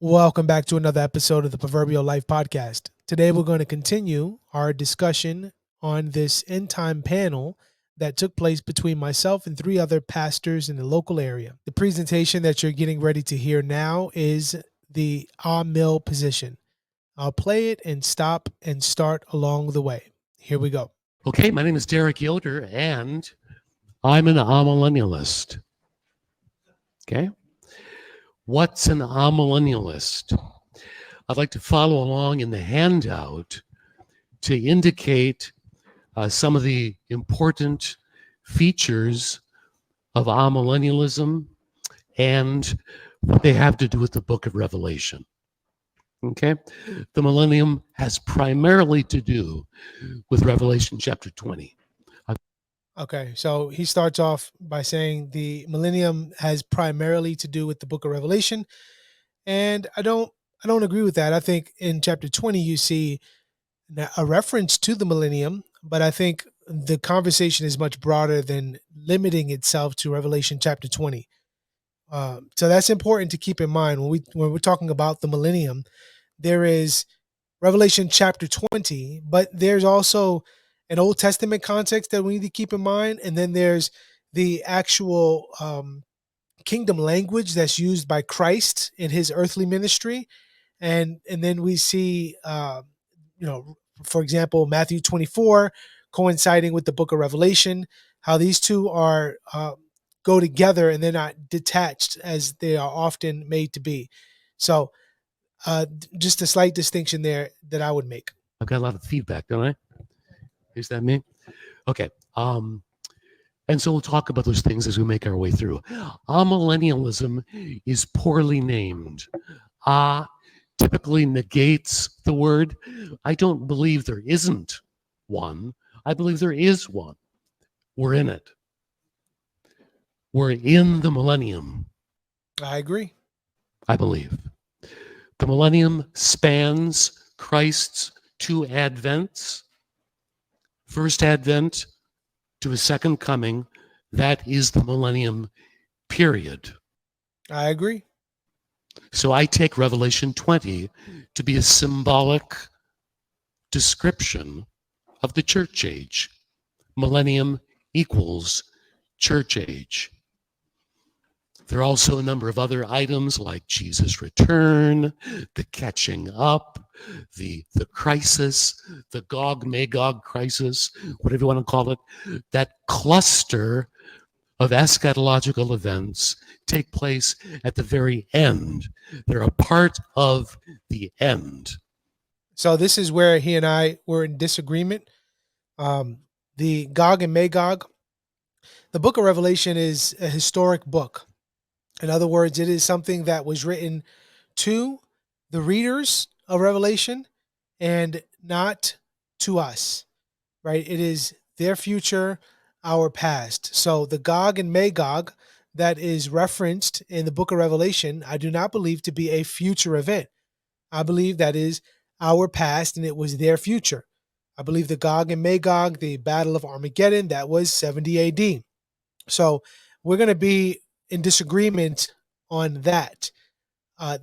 Welcome back to another episode of the Proverbial Life Podcast. Today, we're going to continue our discussion on this end time panel that took place between myself and three other pastors in the local area. The presentation that you're getting ready to hear now is the Amill position. I'll play it and stop and start along the way. Here we go. Okay, my name is Derek Yoder, and I'm an amillennialist. Okay, what's an amillennialist? I'd like to follow along in the handout to indicate some of the important features of amillennialism and what they have to do with the book of Revelation. Okay, the millennium has primarily to do with Revelation chapter 20. Okay, so he starts off by saying the millennium has primarily to do with the book of Revelation. And I don't agree with that. I think in chapter 20 you see a reference to the millennium, but I think the conversation is much broader than limiting itself to Revelation chapter 20. So that's important to keep in mind when we're talking about the millennium. There is Revelation chapter 20, but there's also an Old Testament context that we need to keep in mind, and then there's the actual kingdom language that's used by Christ in his earthly ministry, and then we see for example, Matthew 24 coinciding with the book of Revelation, how these two are go together and they're not detached as they are often made to be. So just a slight distinction there that I would make. I've got a lot of feedback, don't I? Is that me? Okay. And so we'll talk about those things as we make our way through. Amillennialism is poorly named. Typically negates the word. I don't believe there isn't one. I believe there is one. We're in it. We're in the millennium, I agree. I believe. The millennium spans Christ's two advents. First advent to his second coming, that is the millennium period. I agree. So I take Revelation 20 to be a symbolic description of the church age. Millennium equals church age. There are also a number of other items like Jesus' return, the catching up, the crisis, the Gog-Magog crisis, whatever you want to call it. That cluster of eschatological events take place at the very end. They're a part of the end. So this is where he and I were in disagreement. The Gog and Magog, the book of Revelation is a historic book. In other words, it is something that was written to the readers of Revelation and not to us, right? It is their future, our past. So the Gog and Magog that is referenced in the book of Revelation, I do not believe to be a future event. I believe that is our past and it was their future. I believe the Gog and Magog, the Battle of Armageddon, that was 70 AD. So we're going to be in disagreement on that.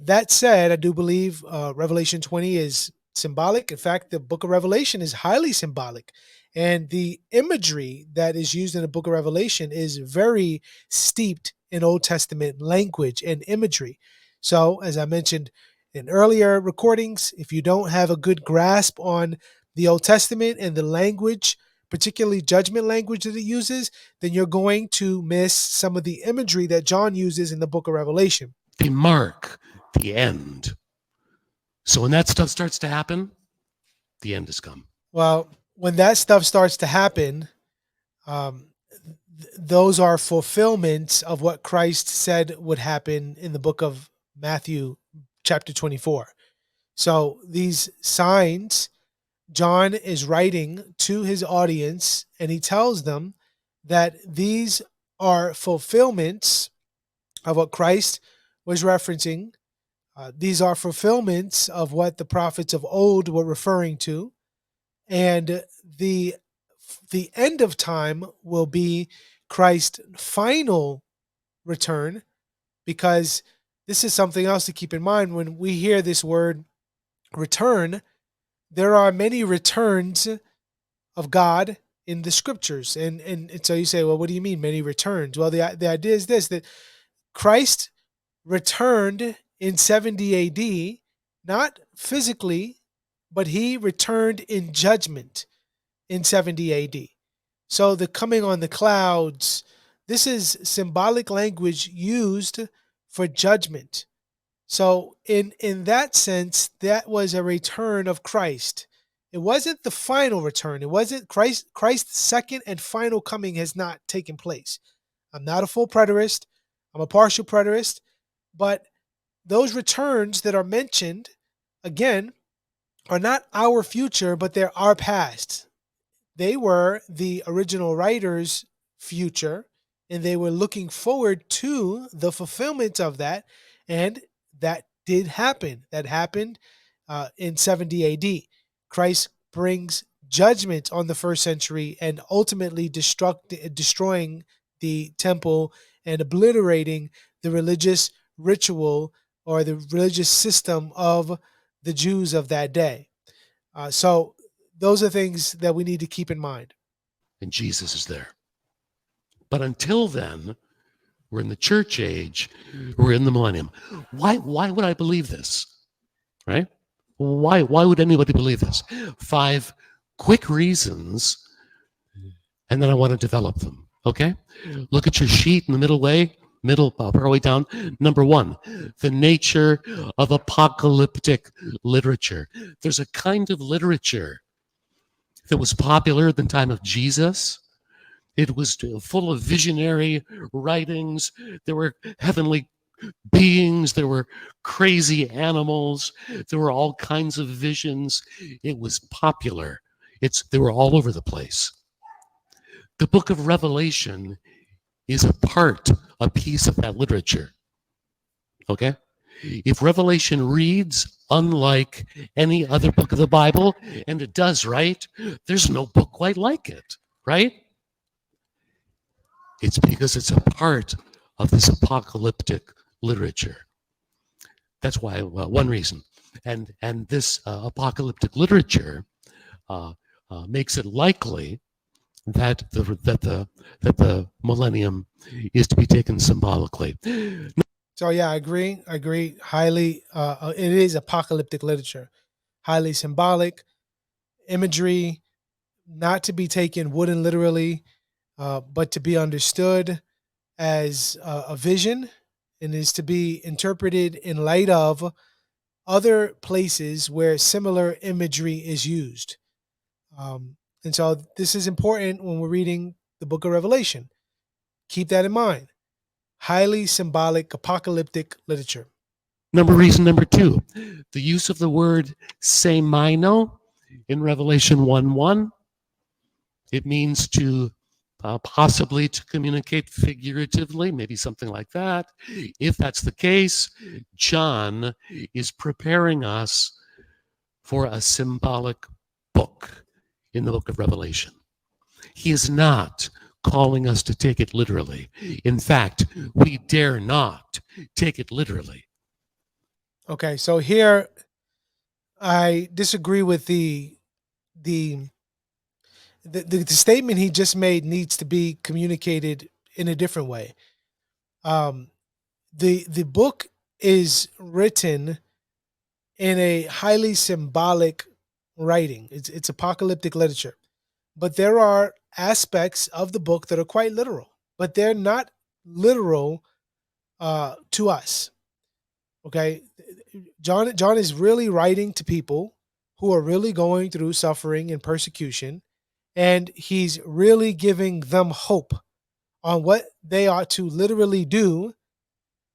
That said, I do believe Revelation 20 is symbolic. In fact, the book of Revelation is highly symbolic. And the imagery that is used in the book of Revelation is very steeped in Old Testament language and imagery. So, as I mentioned in earlier recordings, if you don't have a good grasp on the Old Testament and the language, particularly judgment language that it uses, then you're going to miss some of the imagery that John uses in the book of Revelation. They mark the end. So when that stuff starts to happen, the end has come. Well, when that stuff starts to happen, those are fulfillments of what Christ said would happen in the book of Matthew, chapter 24. So these signs, John is writing to his audience, and he tells them that these are fulfillments of what Christ was referencing. These are fulfillments of what the prophets of old were referring to. And the end of time will be Christ's final return, because this is something else to keep in mind when we hear this word return. There are many returns of God in the scriptures. And so you say, well, what do you mean many returns? Well, the idea is this, that Christ returned in 70 AD, not physically, but he returned in judgment in 70 AD. So the coming on the clouds, this is symbolic language used for judgment. So in that sense, that was a return of Christ. It wasn't the final return. It wasn't Christ's second and final coming has not taken place. I'm not a full preterist. I'm a partial preterist, but those returns that are mentioned again are not our future, but they're our past. They were the original writer's future, and they were looking forward to the fulfillment of that. And that did happen. That happened in 70 AD. Christ brings judgment on the first century and ultimately destroying the temple and obliterating the religious ritual or the religious system of the Jews of that day. So those are things that we need to keep in mind. And Jesus is there. But until then, we're in the church age, we're in the millennium. Why would I believe this? Right? Why would anybody believe this? 5 quick reasons, and then I want to develop them. Okay? Look at your sheet in the middle, part way down. Number 1, the nature of apocalyptic literature. There's a kind of literature that was popular at the time of Jesus. It was full of visionary writings. There were heavenly beings. There were crazy animals. There were all kinds of visions. It was popular. They were all over the place. The book of Revelation is a piece of that literature. Okay? If Revelation reads unlike any other book of the Bible, and it does, right? There's no book quite like it, right? It's because it's a part of this apocalyptic literature. That's why one reason, and this apocalyptic literature makes it likely that the millennium is to be taken symbolically. So yeah, I agree. I agree highly. It is apocalyptic literature, highly symbolic imagery, not to be taken wooden literally, but to be understood as a vision, and is to be interpreted in light of other places where similar imagery is used. And so this is important when we're reading the book of Revelation. Keep that in mind. Highly symbolic, apocalyptic literature. Reason number 2, the use of the word semino in Revelation 1:1. It means to possibly to communicate figuratively, maybe something like that. If that's the case, John is preparing us for a symbolic book in the book of Revelation. He is not calling us to take it literally. In fact, we dare not take it literally. Okay, so here I disagree with the the statement he just made needs to be communicated in a different way. Um, the book is written in a highly symbolic writing. It's apocalyptic literature, but there are aspects of the book that are quite literal, but they're not literal to us. Okay, John is really writing to people who are really going through suffering and persecution, and he's really giving them hope on what they ought to literally do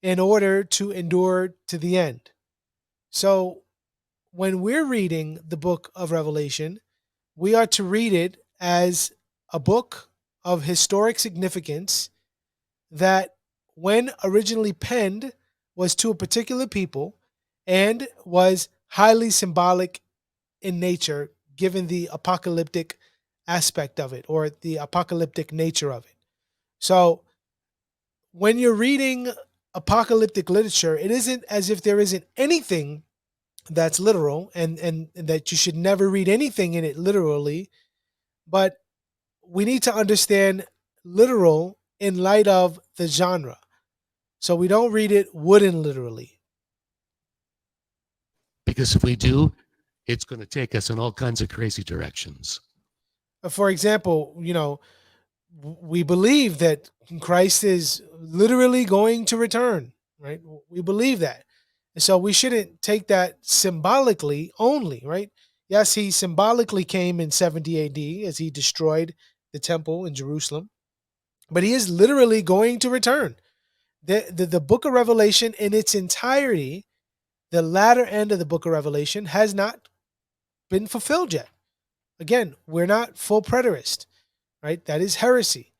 in order to endure to the end. So when we're reading the book of Revelation, we are to read it as a book of historic significance that, when originally penned, was to a particular people and was highly symbolic in nature, given the apocalyptic aspect of it or the apocalyptic nature of it. So when you're reading apocalyptic literature, it isn't as if there isn't anything that's literal, and that you should never read anything in it literally, but we need to understand literal in light of the genre. So we don't read it wooden literally. Because if we do, it's going to take us in all kinds of crazy directions. For example, we believe that Christ is literally going to return, right? We believe that. And so we shouldn't take that symbolically only, right? Yes, he symbolically came in 70 AD as he destroyed the temple in Jerusalem, but he is literally going to return. The book of Revelation in its entirety, the latter end of the book of Revelation, has not been fulfilled yet. Again, we're not full preterist, right? That is heresy.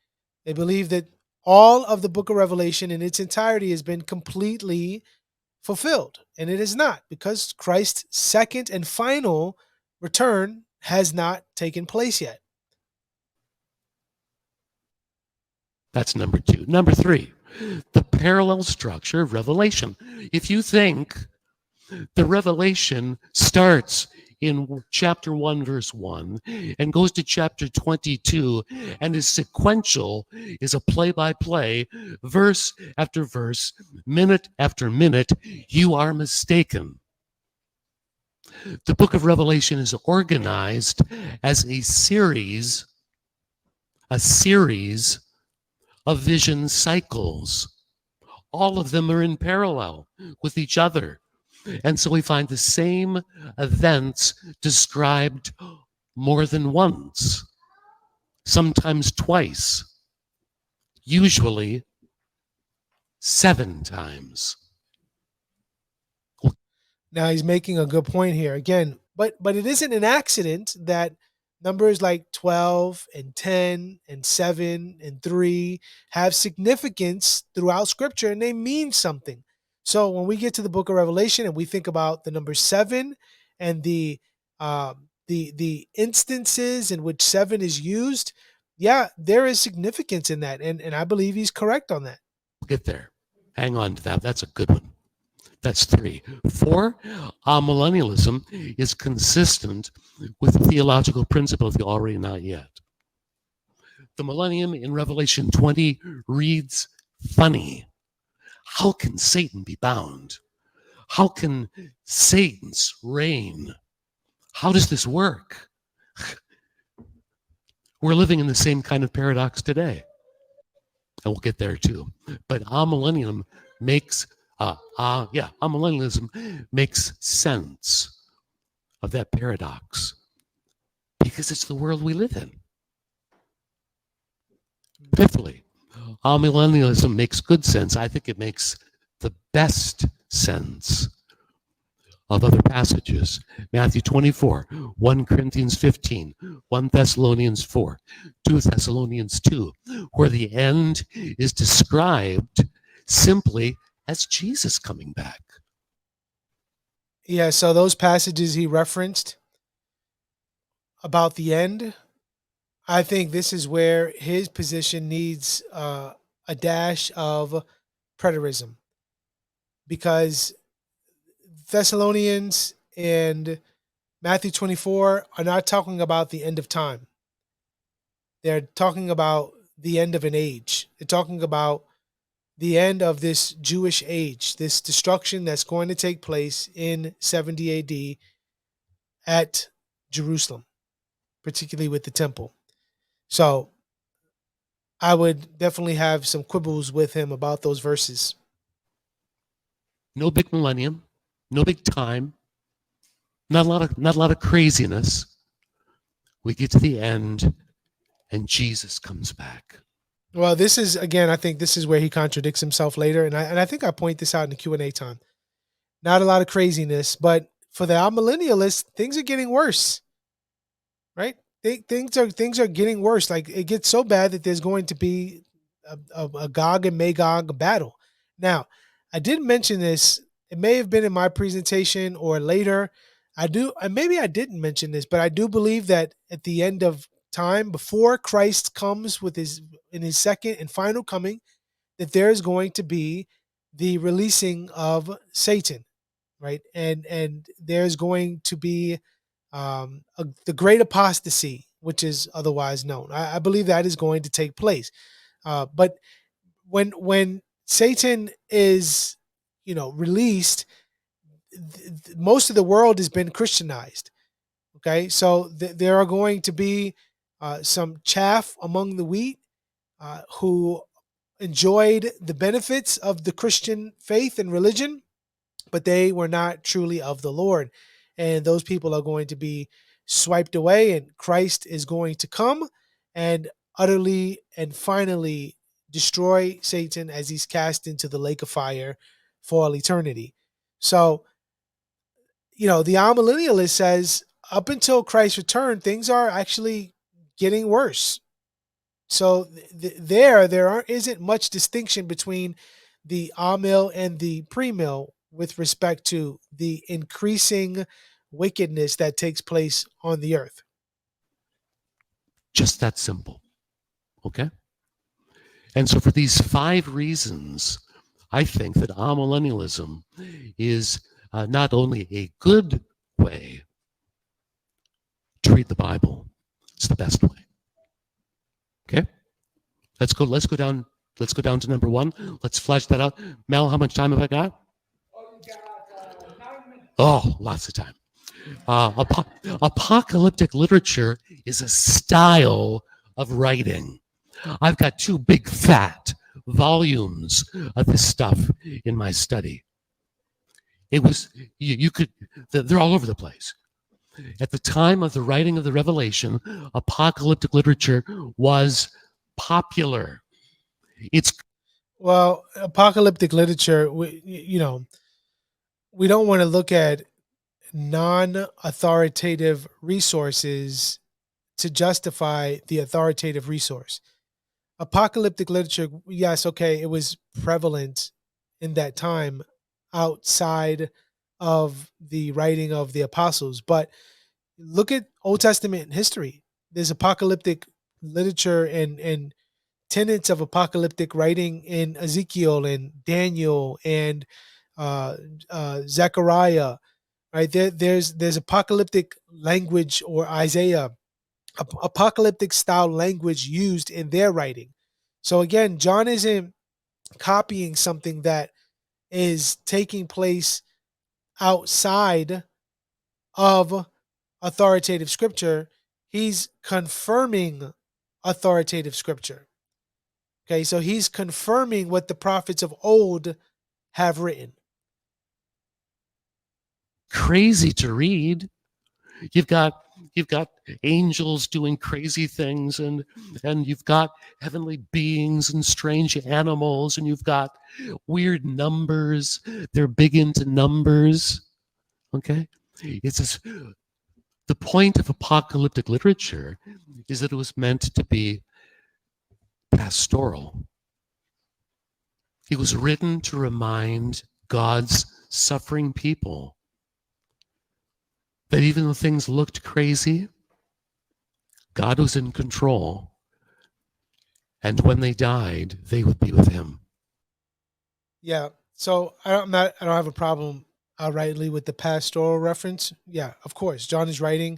They believe that all of the book of Revelation in its entirety has been completely fulfilled, and it is not, because Christ's second and final return has not taken place yet. That's number two. Number three, the parallel structure of Revelation. If you think the Revelation starts in chapter 1, verse 1, and goes to chapter 22, and is sequential, is a play by play, verse after verse, minute after minute, you are mistaken. The book of Revelation is organized as a series of vision cycles. All of them are in parallel with each other. And so we find the same events described more than once, sometimes twice, usually 7 times. Now he's making a good point here again, but it isn't an accident that numbers like 12 and 10 and 7 and 3 have significance throughout scripture, and they mean something. So when we get to the book of Revelation and we think about the number 7 and the instances in which 7 is used, yeah, there is significance in that, and I believe he's correct on that. We'll get there. Hang on to that. That's a good one. That's 3. 4, amillennialism is consistent with the theological principle of the already not yet. The millennium in Revelation 20 reads funny. How can Satan be bound? How can Satan's reign? How does this work? We're living in the same kind of paradox today. And we'll get there too. But amillennialism makes amillennialism makes sense of that paradox because it's the world we live in. Fifthly, amillennialism makes good sense. I think it makes the best sense of other passages. Matthew 24, 1 Corinthians 15, 1 Thessalonians 4, 2 Thessalonians 2, where the end is described simply as Jesus coming back. Yeah, so those passages he referenced about the end, I think this is where his position needs a dash of preterism, because Thessalonians and Matthew 24 are not talking about the end of time. They're talking about the end of an age. They're talking about the end of this Jewish age, this destruction that's going to take place in 70 AD at Jerusalem, particularly with the temple. So I would definitely have some quibbles with him about those verses. No big millennium, no big time, not a lot of craziness. We get to the end and Jesus comes back. Well, this is, again, I think this is where he contradicts himself later, and I think I point this out in the Q&A time. Not a lot of craziness, but for the amillennialists, things are getting worse, right? Things are getting worse. Like, it gets so bad that there's going to be a Gog and Magog battle. Now, I did mention this. It may have been in my presentation or later. Maybe I didn't mention this, but I do believe that at the end of time, before Christ comes with his second and final coming, that there is going to be the releasing of Satan, right? And there's going to be the great apostasy, which is otherwise known. I believe that is going to take place. But when Satan is, released, most of the world has been Christianized. Okay, so there are going to be some chaff among the wheat who enjoyed the benefits of the Christian faith and religion, but they were not truly of the Lord. And those people are going to be swiped away, and Christ is going to come and utterly and finally destroy Satan as he's cast into the lake of fire for all eternity. So, the amillennialist says up until Christ's return, things are actually getting worse. So isn't much distinction between the Amill and the pre-mill with respect to the increasing wickedness that takes place on the earth. Just that simple. Okay? And so for these 5 reasons, I think that amillennialism is not only a good way to read the Bible, it's the best way. Okay? Let's go down to number 1. Let's flesh that out. Mel, how much time have I got? Oh, lots of time. Apocalyptic literature is a style of writing. I've got 2 big fat volumes of this stuff in my study. It was, you could, they're all over the place. At the time of the writing of the Revelation, apocalyptic literature was popular. Well, apocalyptic literature, we don't want to look at non-authoritative resources to justify the authoritative resource. Apocalyptic literature, yes, okay, it was prevalent in that time outside of the writing of the apostles, but look at Old Testament history. There's apocalyptic literature and tenets of apocalyptic writing in Ezekiel and Daniel and Zechariah. Right there's apocalyptic language, or Isaiah, apocalyptic style language used in their writing. So again, John isn't copying something that is taking place outside of authoritative scripture. He's confirming authoritative scripture. Okay, so he's confirming what the prophets of old have written. Crazy to read. You've got angels doing crazy things, and you've got heavenly beings and strange animals, and you've got weird numbers. They're big into numbers. Okay? It's just, the point of apocalyptic literature is that it was meant to be pastoral. It was written to remind God's suffering people that even though things looked crazy, God was in control. And when they died, they would be with him. Yeah. So I don't have a problem outrightly with the pastoral reference. Yeah, of course. John is writing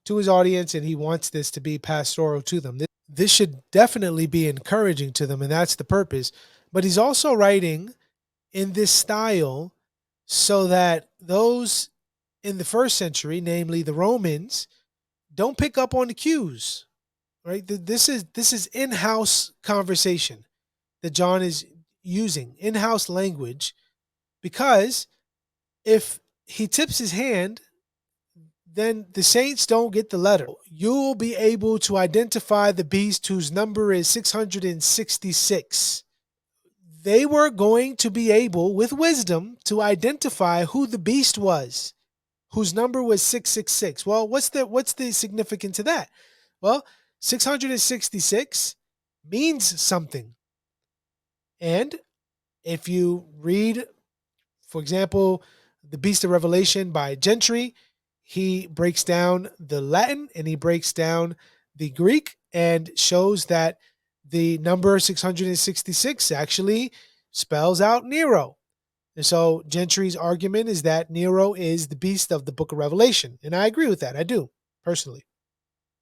to his audience and he wants this to be pastoral to them. This should definitely be encouraging to them, and that's the purpose. But he's also writing in this style so that those in the first century, namely the Romans, don't pick up on the cues. Right? This is in-house conversation that John is using, in-house language, because if he tips his hand, then the saints don't get the letter. You'll be able to identify the beast whose number is 666. They were going to be able, with wisdom, to identify who the beast was, whose number was 666. Well, what's the significance of that? Well, 666 means something. And if you read, for example, The Beast of Revelation by Gentry, he breaks down the Latin and he breaks down the Greek and shows that the number 666 actually spells out Nero. And so Gentry's argument is that Nero is the beast of the book of Revelation. And I agree with that. I do, personally.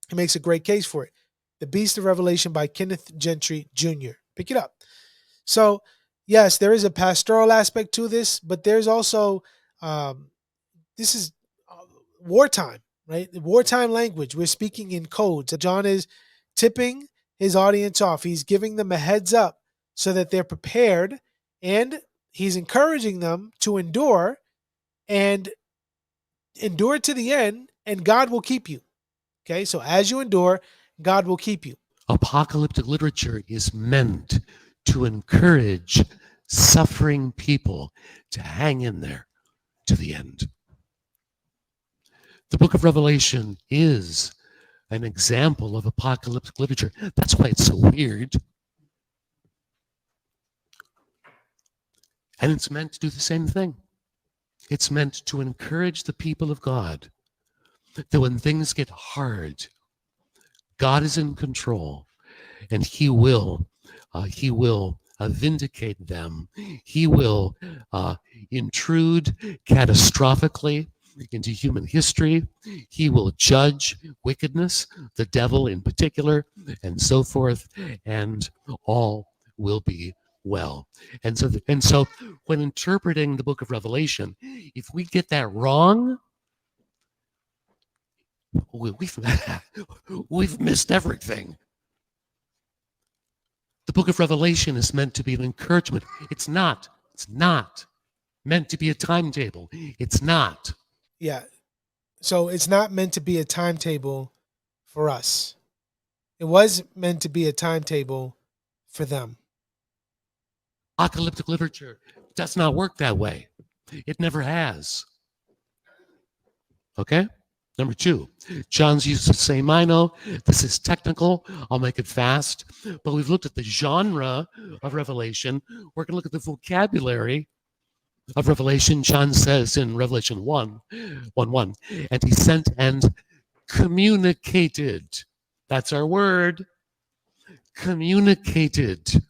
He makes a great case for it. The Beast of Revelation by Kenneth Gentry Jr. Pick it up. So, yes, there is a pastoral aspect to this, but there's also, this is wartime, right? Wartime language. We're speaking in codes. John is tipping his audience off. He's giving them a heads up so that they're prepared, and he's encouraging them to endure and endure to the end, and God will keep you. Okay, so as you endure, God will keep you. Apocalyptic literature is meant to encourage suffering people to hang in there to the end. The book of Revelation is an example of apocalyptic literature. That's why it's so weird. And it's meant to do the same thing. It's meant to encourage the people of God that when things get hard, God is in control, and He will vindicate them. He will intrude catastrophically into human history. He will judge wickedness, the devil in particular, and so forth, and all will be well. And so when interpreting the book of Revelation, if we get that wrong, we've missed everything. The book of Revelation is meant to be an encouragement. It's not meant to be a timetable. It's not. Yeah. So it's not meant to be a timetable for us. It was meant to be a timetable for them. Apocalyptic literature does not work that way. It never has. Okay? Number 2, John's use of seimino. This is technical. I'll make it fast. But we've looked at the genre of Revelation. We're going to look at the vocabulary of Revelation. John says in Revelation 1:1, and he sent and communicated. That's our word. Communicated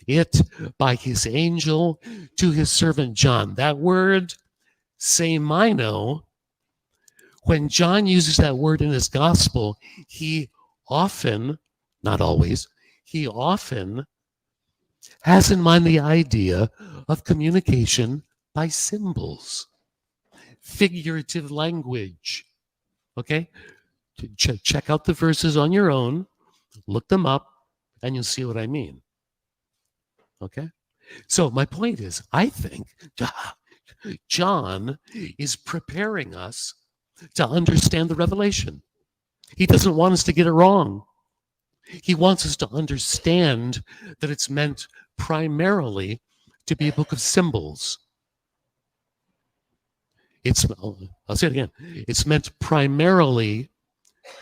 it by his angel to his servant John. That word, seimino, when John uses that word in his gospel, he often, not always, he often has in mind the idea of communication by symbols, figurative language. Okay? Check out the verses on your own, look them up, and you'll see what I mean. Okay? So my point is, I think John is preparing us to understand the revelation. He doesn't want us to get it wrong. He wants us to understand that it's meant primarily to be a book of symbols. I'll say it again. It's meant primarily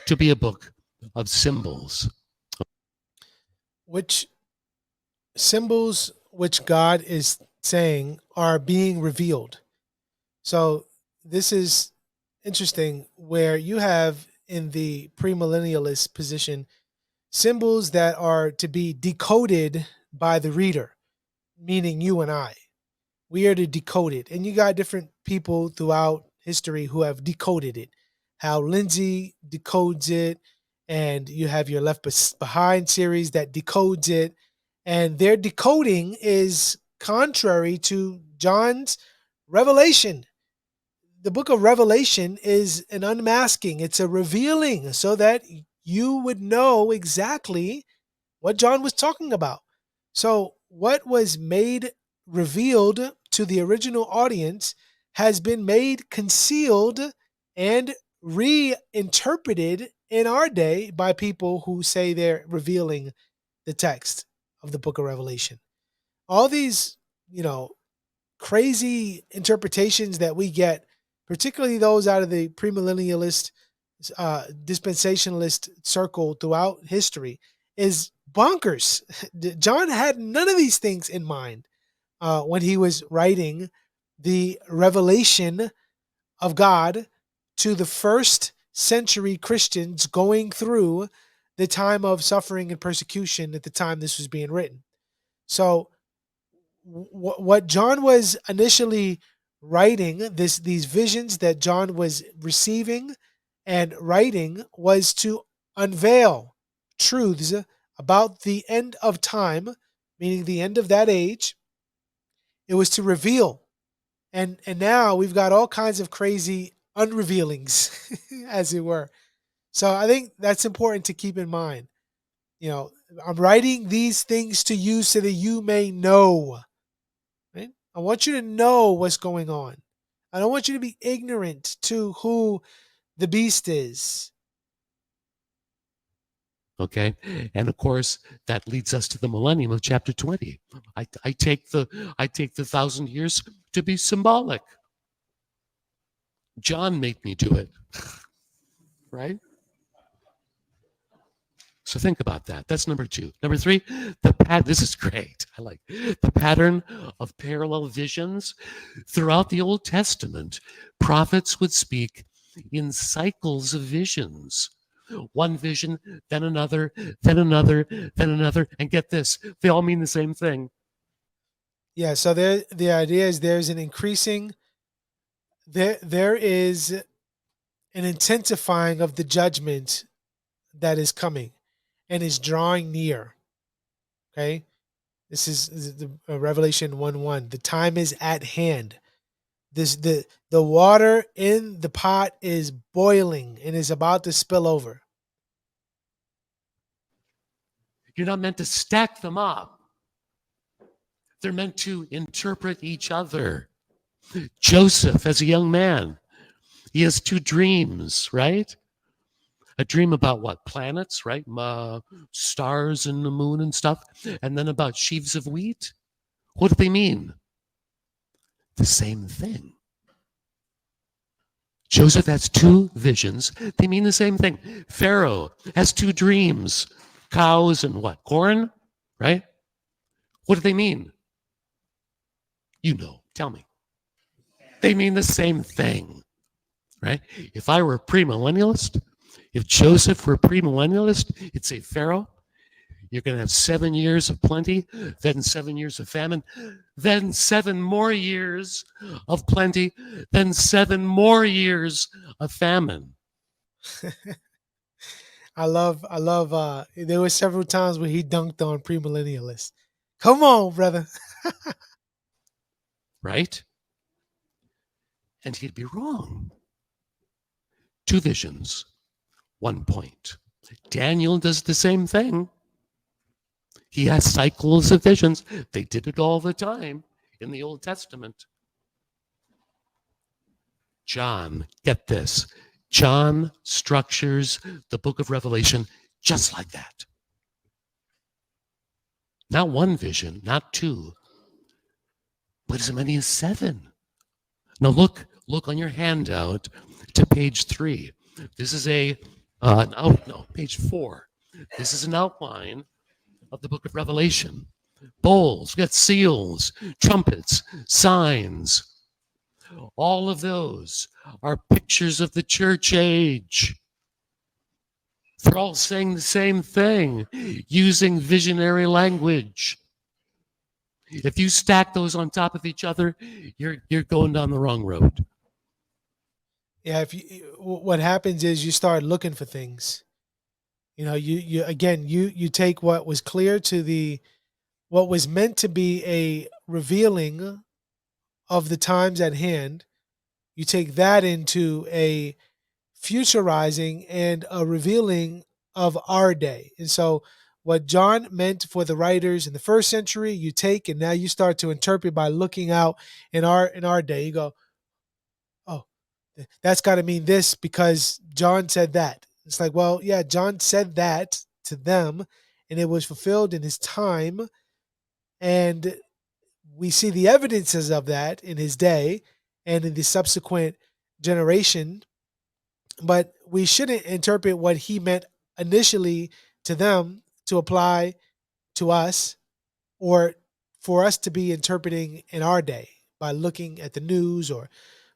to be a book of symbols. Which symbols which God is saying are being revealed. So this is interesting, where you have in the premillennialist position symbols that are to be decoded by the reader, meaning you and I. We are to decode it. And you got different people throughout history who have decoded it. How Lindsay decodes it, and you have your Left Behind series that decodes it. And their decoding is contrary to John's revelation. The book of Revelation is an unmasking, it's a revealing so that you would know exactly what John was talking about. So, what was made revealed to the original audience has been made concealed and reinterpreted in our day by people who say they're revealing the text of the book of Revelation. All these, crazy interpretations that we get, particularly those out of the premillennialist, dispensationalist circle throughout history, is bonkers. John had none of these things in mind when he was writing the revelation of God to the first century Christians going through the time of suffering and persecution at the time this was being written. So what John was initially writing, these visions that John was receiving and writing, was to unveil truths about the end of time, meaning the end of that age. It was to reveal, and now we've got all kinds of crazy unrevealings, as it were. So I think that's important to keep in mind. You know, I'm writing these things to you so that you may know. Right? I want you to know what's going on. I don't want you to be ignorant to who the beast is. Okay. And of course, that leads us to the millennium of chapter 20. I take the 1,000 years to be symbolic. John made me do it. Right? So think about that. That's number two. Number three, this is great. I like the pattern of parallel visions throughout the Old Testament. Prophets would speak in cycles of visions. One vision, then another, then another, then another. And get this, they all mean the same thing. Yeah, so the idea is there's an increasing there is an intensifying of the judgment that is coming and is drawing near. Okay? This is the Revelation 1:1. The time is at hand. The water in the pot is boiling and is about to spill over. You're not meant to stack them up. They're meant to interpret each other. Joseph, as a young man, he has two dreams, right? A dream about what? Planets, right? Stars and the moon and stuff. And then about sheaves of wheat. What do they mean? The same thing. Joseph has two visions. They mean the same thing. Pharaoh has two dreams. Cows and what? Corn, right? What do they mean? You know, tell me. They mean the same thing, right? If I were a premillennialist, if Joseph were a premillennialist, he'd say, Pharaoh, you're going to have 7 years of plenty, then 7 years of famine, then 7 more years of plenty, then 7 more years of famine. I love there were several times where he dunked on premillennialists. Come on, brother. Right? And he'd be wrong. Two visions, 1 point. Daniel does the same thing. He has cycles of visions. They did it all the time in the Old Testament. John, get this. John structures the book of Revelation just like that. Not one vision, not two, but as many as 7. Now look on your handout to page 3. This is page 4. This is an outline of the book of Revelation. Bowls, we got seals, trumpets, signs. All of those are pictures of the church age. They're all saying the same thing, using visionary language. If you stack those on top of each other, you're going down the wrong road. Yeah, what happens is you start looking for things. You know, you take what was clear to what was meant to be a revealing of the times at hand, you take that into a futurizing and a revealing of our day. And so what John meant for the writers in the first century, you take and now you start to interpret by looking out in our day. You go, oh, that's got to mean this because John said that. It's like, well, yeah, John said that to them and it was fulfilled in his time. And we see the evidences of that in his day and in the subsequent generation, but we shouldn't interpret what he meant initially to them to apply to us or for us to be interpreting in our day by looking at the news or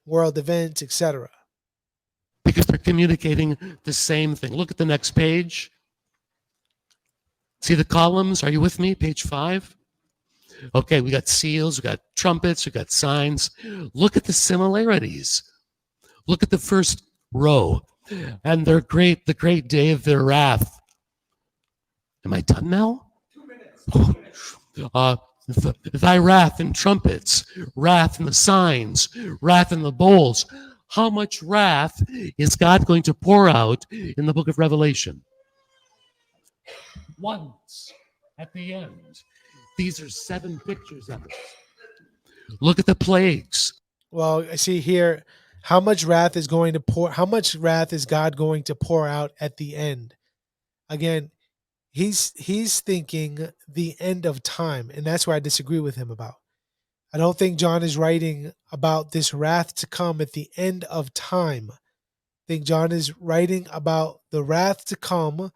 world events, etc. Because they're communicating the same thing. Look at the next page. See the columns? Are you with me? Page 5. Okay, we got seals, we got trumpets, we got signs. Look at the similarities. Look at the first row. And the great day of their wrath. Am I done now? 2 minutes. Thy wrath and trumpets, wrath and the signs, wrath and the bowls. How much wrath is God going to pour out in the book of Revelation? Once at the end. These are 7 pictures of it. Look at the plagues. Well, I see here how much wrath is going to pour. How much wrath is God going to pour out at the end? Again, he's thinking the end of time, and that's where I disagree with him about. I don't think John is writing about this wrath to come at the end of time. I think John is writing about the wrath to come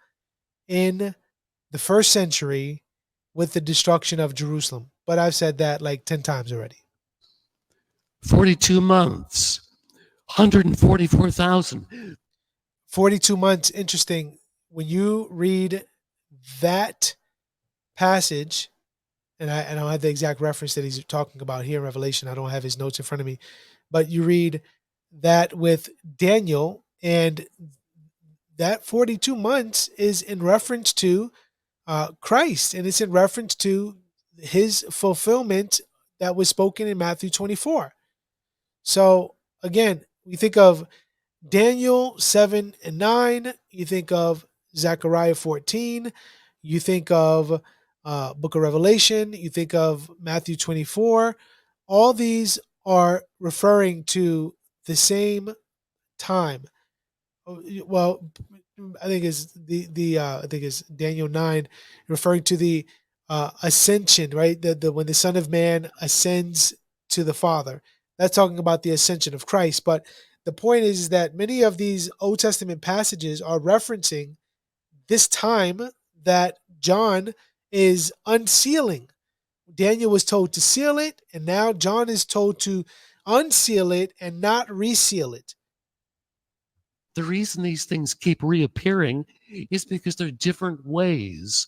in the first century with the destruction of Jerusalem. But I've said that like 10 times already. 42 months, 144,000. 42 months, interesting. When you read that passage, and I don't have the exact reference that he's talking about here in Revelation. I don't have his notes in front of me, but you read that with Daniel, and that 42 months is in reference to Christ, and it's in reference to his fulfillment that was spoken in Matthew 24. So again, we think of Daniel 7 and 9, you think of Zechariah 14, you think of Book of Revelation, you think of Matthew 24. All these are referring to the same time. Well, I think is I think it's Daniel 9, referring to the ascension, right? The when the Son of Man ascends to the Father. That's talking about the ascension of Christ. But the point is that many of these Old Testament passages are referencing this time that John is unsealing. Daniel was told to seal it, and now John is told to unseal it and not reseal it. The reason these things keep reappearing is because they're different ways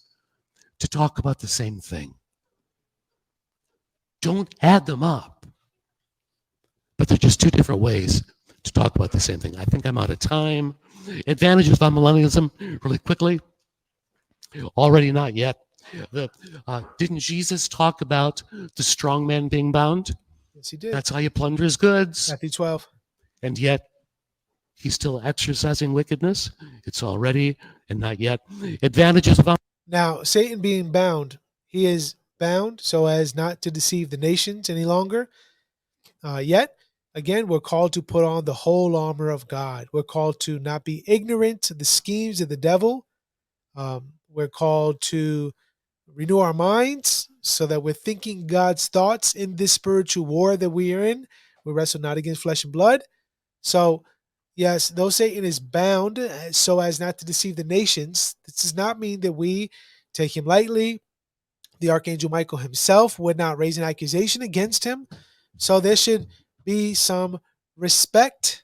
to talk about the same thing. Don't add them up, but they're just 2 different ways to talk about the same thing. I think I'm out of time. Advantages of millennialism, really quickly. Already not yet. Didn't Jesus talk about the strong man being bound? Yes, he did. That's how you plunder his goods. Matthew 12. And yet, he's still exercising wickedness. It's already and not yet. Advantages of Now, Satan being bound, he is bound so as not to deceive the nations any longer. Yet, again, we're called to put on the whole armor of God. We're called to not be ignorant to the schemes of the devil. We're called to renew our minds so that we're thinking God's thoughts in this spiritual war that we are in. We wrestle not against flesh and blood. So, yes, though Satan is bound so as not to deceive the nations, this does not mean that we take him lightly. The Archangel Michael himself would not raise an accusation against him. So there should be some respect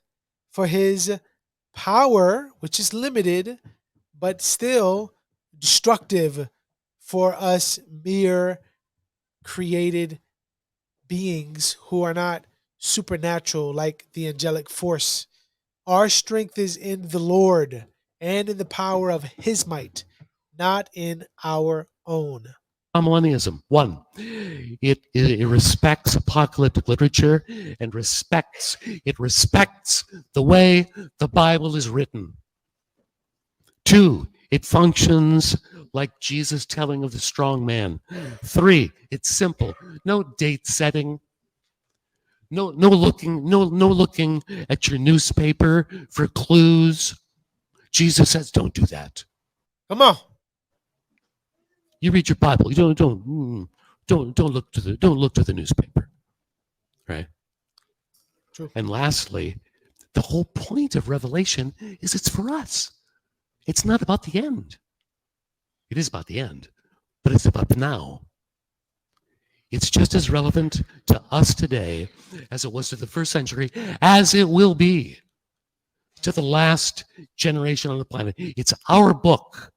for his power, which is limited, but still destructive for us mere created beings who are not supernatural like the angelic force. Our strength is in the Lord and in the power of his might, not in our own. millennialism. 1, it respects apocalyptic literature and it respects the way the Bible is written. 2, it functions like Jesus' telling of the strong man. 3, it's simple. No date setting. No looking at your newspaper for clues. Jesus says, don't do that. Come on. You read your Bible. You don't look to the newspaper, right? True. And lastly, the whole point of Revelation is it's for us. It's not about the end. It is about the end, but it's about the now. It's just as relevant to us today as it was to the first century, as it will be to the last generation on the planet. It's our book.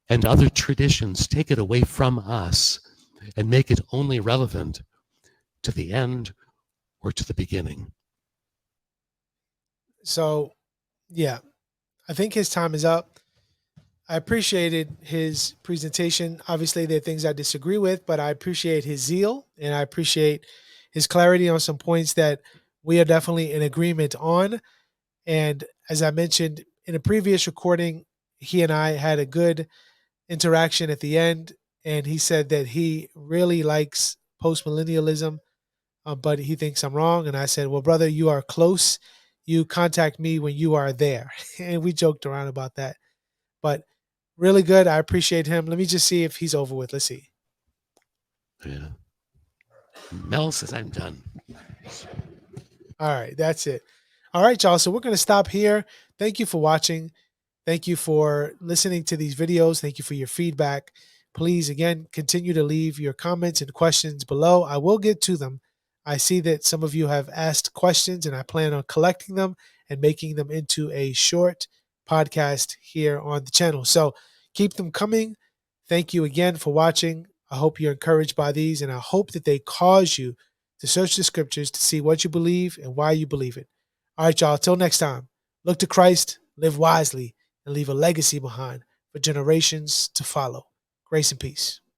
and other traditions take it away from us and make it only relevant to the end or to the beginning. So, yeah, I think his time is up. I appreciated his presentation. Obviously, there are things I disagree with, but I appreciate his zeal and I appreciate his clarity on some points that we are definitely in agreement on. And as I mentioned in a previous recording, he and I had a good interaction at the end. And he said that he really likes postmillennialism, but he thinks I'm wrong. And I said, well, brother, you are close. You contact me when you are there. And we joked around about that. But really good. I appreciate him. Let me just see if he's over with. Let's see. Yeah. Mel says I'm done. All right, that's it. All right, y'all. So we're going to stop here. Thank you for watching. Thank you for listening to these videos. Thank you for your feedback. Please, again, continue to leave your comments and questions below. I will get to them. I see that some of you have asked questions, and I plan on collecting them and making them into a short podcast here on the channel. So keep them coming. Thank you again for watching. I hope you're encouraged by these, and I hope that they cause you to search the scriptures to see what you believe and why you believe it. All right, y'all. Till next time, look to Christ, live wisely, and leave a legacy behind for generations to follow. Grace and peace.